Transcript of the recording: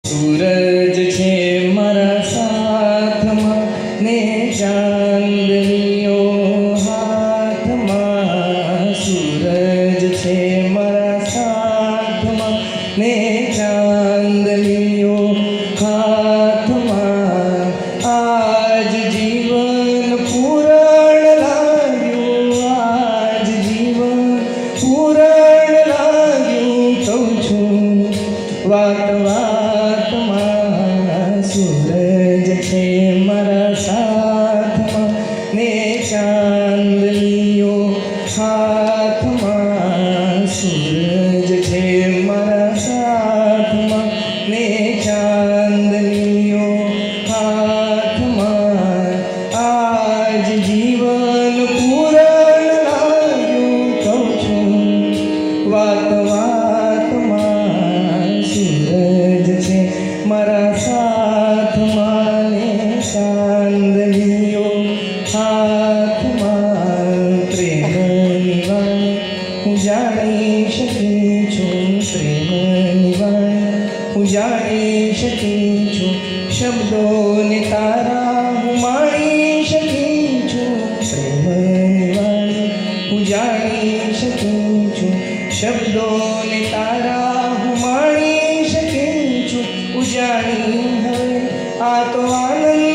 સૂરજ છે મારા સાથમાં ને ચાંદનીઓ હાથમાં. સૂરજ છે મારા સાથમાં ને ચાંદનીઓ હાથમાં. આજ જીવન પૂરણ લાગ્યું, આજ જીવન પૂરણ લાગ્યું. કહું છું વાત વાતમાં. સૂરજ છે મારા સાથમાં ને ચાંદનીઓ હાથમાં. સૂરજ છે મારા સાથમાં ને ચાંદનીઓ હાથમાં. આજ જીવન પૂરણ લાગ્યું. કહું છું વાત વાતમાં. સૂરજ છે મારા સાથમાં ને ચાંદનીઓ હાથમાં. પ્રેમની વાણી હું જાણી શકી છું, પ્રેમની વાણી હું જાણી શકી છું. શબ્દોને તારા હું માણી શકી છું, પ્રેમની વાણી હું જાણી શકી છું. શબ્દોને તારા હું માણી શકી છું. ઉજાણી હવે આ તો આનંદ